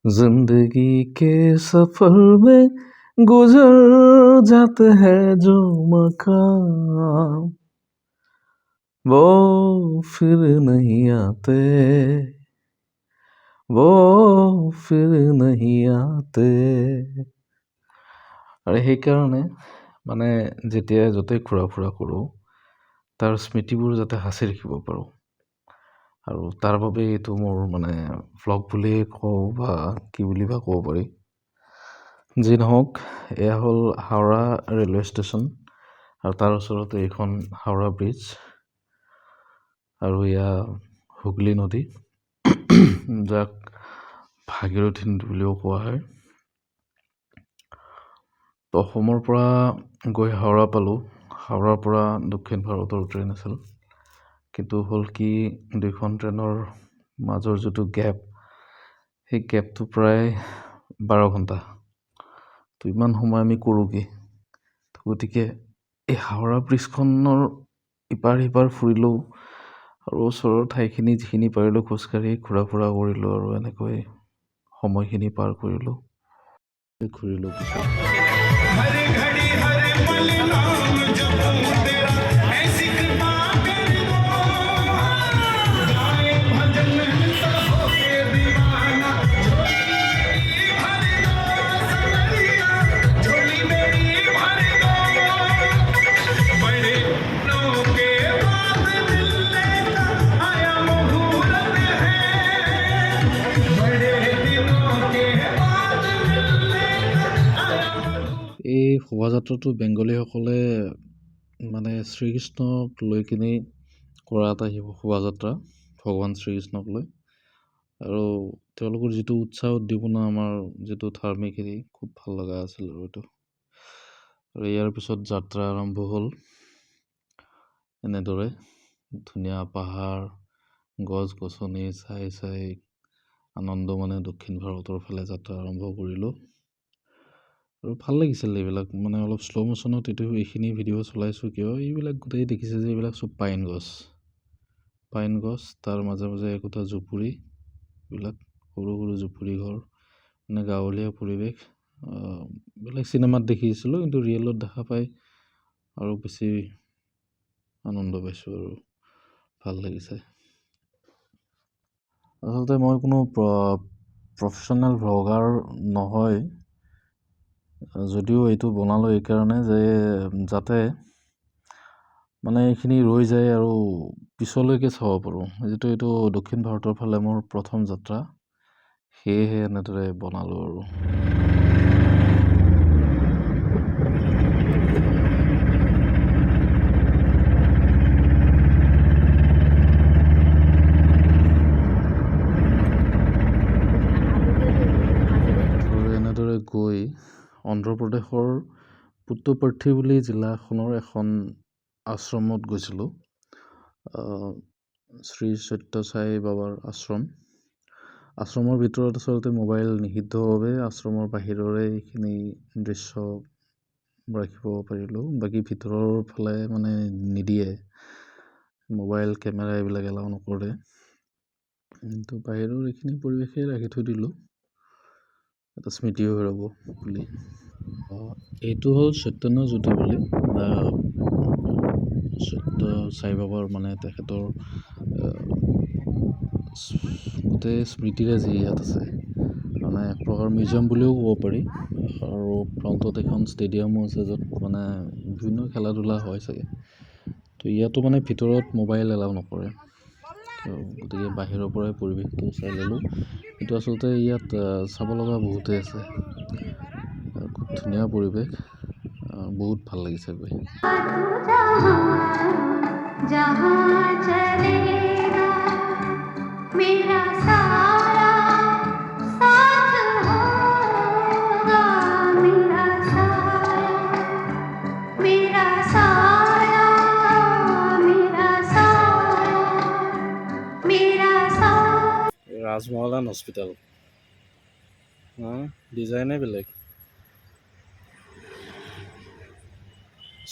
जिंदगी के सफर में गुजर जाते हैं जो मकाम वो फिर नहीं आते वो फिर नहीं आते আৰু সেইকাৰণে মানে যেতিয়া য'তে ঘূৰা ফুৰা কৰোঁ তাৰ স্মৃতিবোৰ যাতে সাঁচি ৰাখিব পাৰোঁ আৰু তাৰ বাবে এইটো মোৰ মানে ভ্লগ বুলিয়ে কওঁ বা কি বুলি বা ক'ব পাৰি যি নহওক এয়া হ'ল হাওৰা ৰেলৱে ষ্টেচন আৰু তাৰ ওচৰতে এইখন হাওৰা ব্ৰিজ আৰু এয়া হুগলী নদী যাক ভাগীৰথী নদী বুলিও কোৱা হয় তো অসমৰ পৰা গৈ হাওৰা পালোঁ হাওৰাৰ পৰা দক্ষিণ ভাৰতৰ ট্ৰেইন আছিল কিন্তু হ'ল কি দুইখন ট্ৰেইনৰ মাজৰ যিটো গেপ সেই গেপটো প্ৰায় 12 ঘণ্টা তো ইমান সময় আমি কৰোঁ কি গতিকে এই হাওৰা ব্ৰিজখনৰ ইপাৰ সিপাৰ ফুৰিলোঁ আৰু ওচৰৰ ঠাইখিনি যিখিনি পাৰিলোঁ খোজকাঢ়ি ঘূৰা ফুৰা কৰিলোঁ আৰু এনেকৈ সময়খিনি পাৰ কৰিলোঁ ঘূৰিলোঁ পিছত এই শোভাযাত্ৰাটো বেংগলীসকলে মানে শ্ৰীকৃষ্ণক লৈ কিনে কৰা এটা শোভাযাত্ৰা ভগৱান শ্ৰীকৃষ্ণক লৈ আৰু তেওঁলোকৰ যিটো উৎসাহ উদ্দীপনা আমাৰ যিটো ধাৰ্মিক হেৰি খুব ভাল লগা আছিল আৰু এইটো আৰু ইয়াৰ পিছত যাত্ৰা আৰম্ভ হ'ল এনেদৰে ধুনীয়া পাহাৰ গছ গছনি চাই চাই আনন্দ মানে দক্ষিণ ভাৰতৰ ফালে যাত্ৰা আৰম্ভ কৰিলোঁ আৰু ভাল লাগিছিল এইবিলাক মানে অলপ শ্ল' মোশ্যনত এইখিনি ভিডিঅ' চলাইছোঁ কিয় এইবিলাক গোটেই দেখিছে যে এইবিলাক চব পাইন গছ তাৰ মাজে মাজে একোটা জুপুৰি এইবিলাক সৰু সৰু জুপুৰি ঘৰ মানে গাঁৱলীয়া পৰিৱেশ বেলেগ চিনেমাত দেখিছিলোঁ কিন্তু ৰিয়েলত দেখা পাই আৰু বেছি আনন্দ পাইছোঁ আৰু ভাল লাগিছে আচলতে মই কোনো প্ৰফেশ্যনেল ভ্লগাৰ নহয় যদিও এইটো বনালোঁ এইকাৰণে যে যাতে মানে এইখিনি ৰৈ যায় আৰু পিছলৈকে চাব পাৰোঁ যিটো এইটো দক্ষিণ ভাৰতৰ ফালে মোৰ প্ৰথম যাত্ৰা সেয়েহে এনেদৰে বনালোঁ আৰু এনেদৰে গৈ অন্ধ্ৰপ্ৰদেশৰ পুট্টপৰ্থী বুলি জিলাখনৰ এখন আশ্ৰমত গৈছিলোঁ শ্ৰী সত্য সাই বাবাৰ আশ্ৰমৰ ভিতৰত আচলতে মোবাইল নিষিদ্ধভাৱে আশ্ৰমৰ বাহিৰৰে এইখিনি দৃশ্য ৰাখিব পাৰিলোঁ বাকী ভিতৰৰ ফালে মানে নিদিয়ে মোবাইল কেমেৰা এইবিলাক এলাও নকৰে কিন্তু বাহিৰৰ এইখিনি পৰিৱেশে ৰাখি থৈ দিলোঁ এটা স্মৃতি হৈ ৰ'ব বুলি এইটো হ'ল চৈতন্য জ্যোতি বুলি সত্য সাই বাবাৰ মানে তেখেতৰ গোটেই স্মৃতিৰে যি ইয়াত আছে মানে এক প্ৰকাৰ মিউজিয়াম বুলিও ক'ব পাৰি আৰু ফ্ৰণ্টত এখন ষ্টেডিয়ামো আছে য'ত মানে বিভিন্ন খেলা ধূলা হয় চাগে তো ইয়াতো মানে ভিতৰত মোবাইল এলাও নকৰে গতিকে বাহিৰৰ পৰাই পৰিৱেশটো চাই ল'লোঁ কিন্তু আচলতে ইয়াত চাব লগা বহুতেই আছে খুব ধুনীয়া পৰিৱেশ বহুত ভাল লাগিছে গৈ ৰাজমহলান হস্পিটেল ডিজাইনে বেলেগ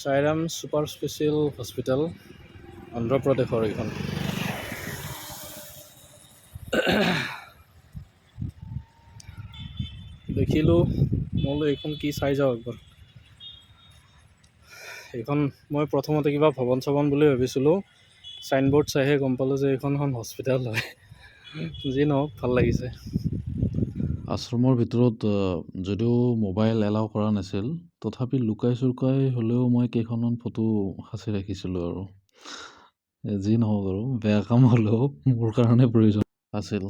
চাইৰাম ছুপাৰ স্পেচিয়েল হস্পিটেল অন্ধ্ৰপ্ৰদেশৰ এইখন দেখিলোঁ, মই বোলো এইখন কি চাই যাওঁ একবাৰ। এইখন মই প্ৰথমতে কিবা ভৱন চৱন বুলি ভাবিছিলোঁ, চাইনবৰ্ড চাইহে গম পালোঁ যে এইখন হস্পিটেল হয়। যি নহওক ভাল লাগিছে। আশ্ৰমৰ ভিতৰত যদিও মোবাইল এলাউ কৰা নাছিল, তথাপি লুকাই চুকাই হ'লেও মই কেইখনমান ফটো সাঁচি ৰাখিছিলোঁ আৰু। যি নহওক আৰু বেয়া কাম হ'লেও মোৰ কাৰণে প্ৰয়োজন আছিল।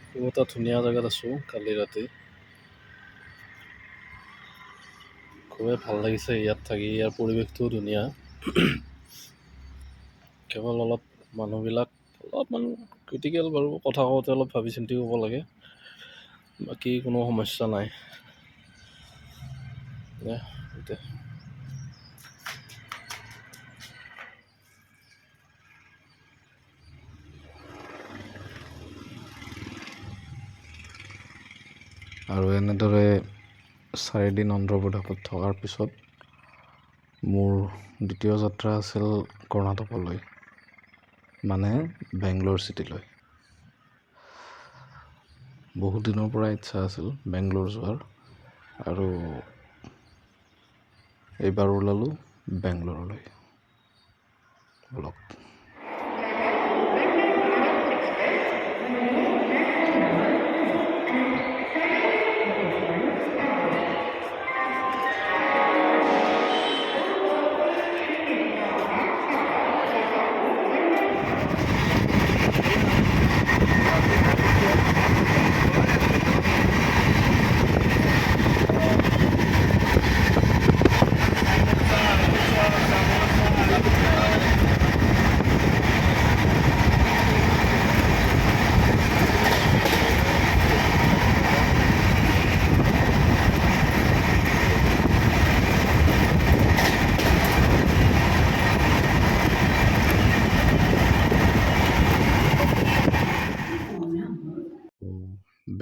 খুব এটা ধুনীয়া জেগাত আছোঁ কালি ৰাতি। খুবেই ভাল লাগিছে ইয়াত থাকি, ইয়াৰ পৰিৱেশটোও ধুনীয়া। কেৱল অলপ মানুহবিলাক অলপমান ক্ৰিটিকেল বাৰু, কথা কওঁতে অলপ ভাবি চিন্তি ক'ব লাগে, বাকী কোনো সমস্যা নাই। এতিয়া আৰু এনেদৰে 4 দিন অন্ধ্ৰপ্ৰদেশত থকাৰ পিছত মোৰ দ্বিতীয় যাত্ৰা আছিল কৰ্ণাটকলৈ, মানে বেংগলোৰ চিটিলৈ। বহুত দিনৰ পৰা ইচ্ছা আছিল বেংগলোৰ যোৱাৰ, আৰু এইবাৰ ওলালোঁ বেংগলোৰলৈ। বলক।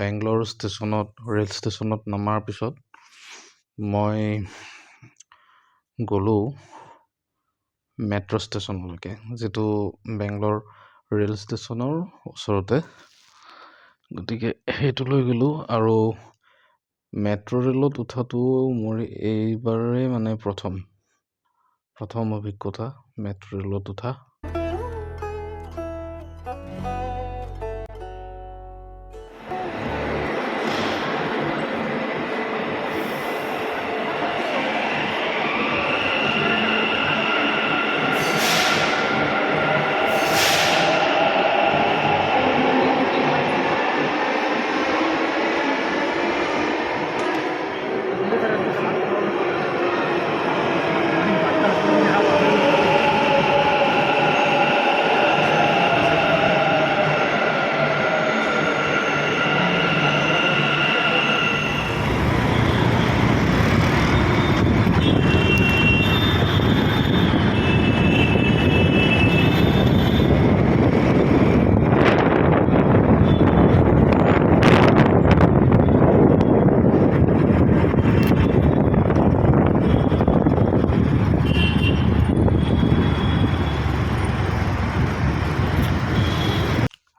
বেংগলোৰ ৰেল ষ্টেচনত নমাৰ পিছত মই গ'লোঁ মেট্ৰ' ষ্টেচনলৈকে, যিটো বেংগলোৰ ৰেল ষ্টেচনৰ ওচৰতে। গতিকে সেইটোলৈ গ'লোঁ, আৰু মেট্ৰ' ৰেলত উঠাটো মোৰ এইবাৰে মানে প্ৰথম অভিজ্ঞতা মেট্ৰ' ৰেলত উঠা।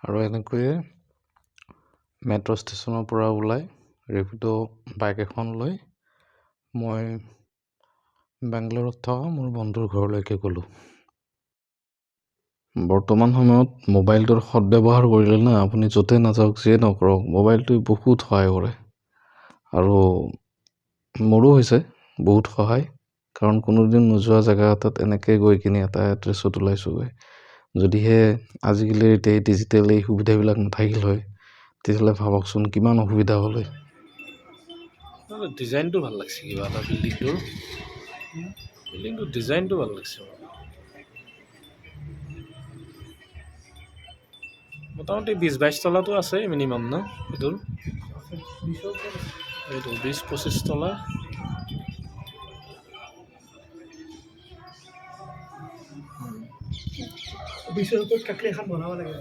আৰু এনেকৈয়ে মেট্ৰ' ষ্টেচনৰ পৰা ওলাই ৰেপিড' বাইক এখন লৈ মই বেংগলোৰত থকা মোৰ বন্ধুৰ ঘৰলৈকে গ'লোঁ। বৰ্তমান সময়ত মোবাইলটোৰ সদব্যৱহাৰ কৰিলে না, আপুনি য'তে নাযাওক যিয়ে নকৰক, মোবাইলটোৱে বহুত সহায় কৰে। আৰু মোৰো হৈছে বহুত সহায়, কাৰণ কোনোদিন নোযোৱা জেগা এটাত এনেকৈ গৈ কিনে এটা এড্ৰেছত ওলাইছোগৈ। যদিহে আজিকালি এতিয়া ডিজিটেল এই সুবিধাবিলাক নাথাকিল হয়, তেতিয়াহ'লে ভাবকচোন কিমান অসুবিধা হ'ল হয়। ডিজাইনটো ভাল লাগছে, কিবা এটা বিল্ডিংটোৰ ডিজাইনটো ভাল লাগছে। মোটামুটি 20-22 তলাটো আছে মিনিমাম ন এইটোৰ? এইটো 20-25 তলা। এখন বনাব লাগে।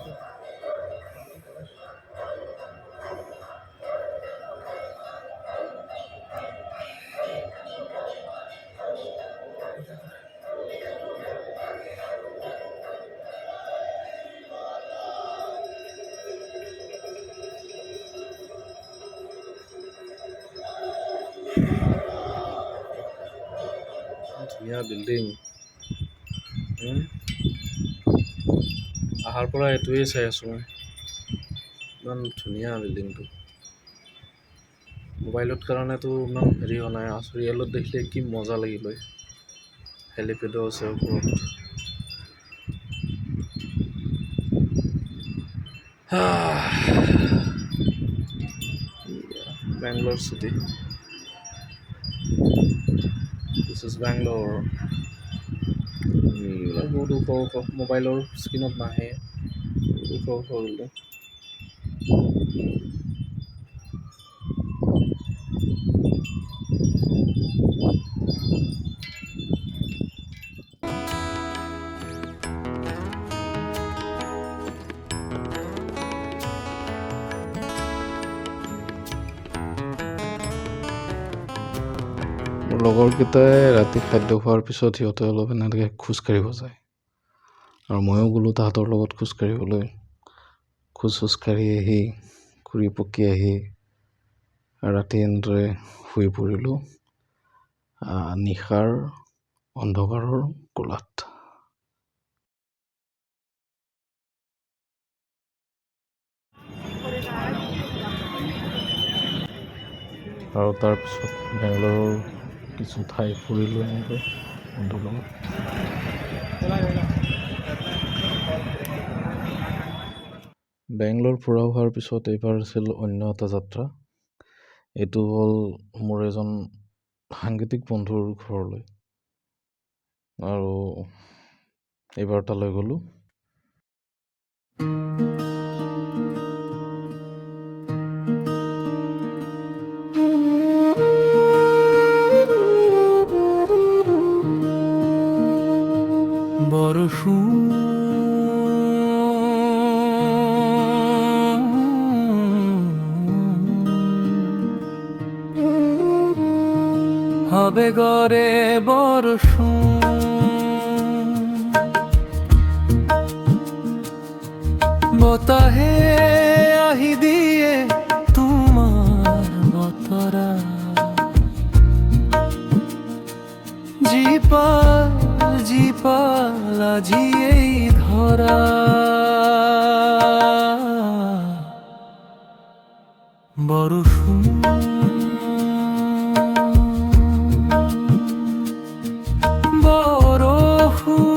ধুনীয়া বিল্ডিং। আহাৰ পৰা এইটোৱেই চাই আছোঁ মই, ইমান ধুনীয়া বিল্ডিংটো। মোবাইলত কাৰণেতো ইমান হেৰি হোৱা নাই, ৰিয়েলত দেখিলে কি মজা লাগিল হয়। হেলিপেডো আছে ওপৰত। Bangalore city, this is Bangalore. বহুত ওখ ওখ, মোবাইলৰ স্ক্ৰীণত নাহে, ওখ ওখ বিল্ডিং। মোৰ লগৰকেইটাই ৰাতি খাদ্য খোৱাৰ পিছত সিহঁতে অলপ এনেকৈ খোজকাঢ়িব যায়, আৰু ময়ো গ'লোঁ তাহাঁতৰ লগত খোজকাঢ়িবলৈ। খোজকাঢ়ি আহি ঘূৰি পকি আহি ৰাতি এনেদৰে শুই পৰিলোঁ নিশাৰ অন্ধকাৰৰ কোলাত। আৰু তাৰপিছত বেংগলোৰৰ কিছু ঠাই ফুৰিলোঁ এনেকৈ বন্ধুৰ লগত। বেংগলোৰ ফুৰা হোৱাৰ পিছত এইবাৰ আছিল অন্য এটা যাত্ৰা। এইটো হ'ল মোৰ এজন সাংগীতিক বন্ধুৰ ঘৰলৈ, আৰু এইবাৰ তালৈ গ'লোঁ। হবে গৰে বৰষুণ, বতাহে আহি দিয়ে তোমাৰ বতৰা, জিপাল জিপাল আজি এই ধৰা, বৰষুণ বৰষুণ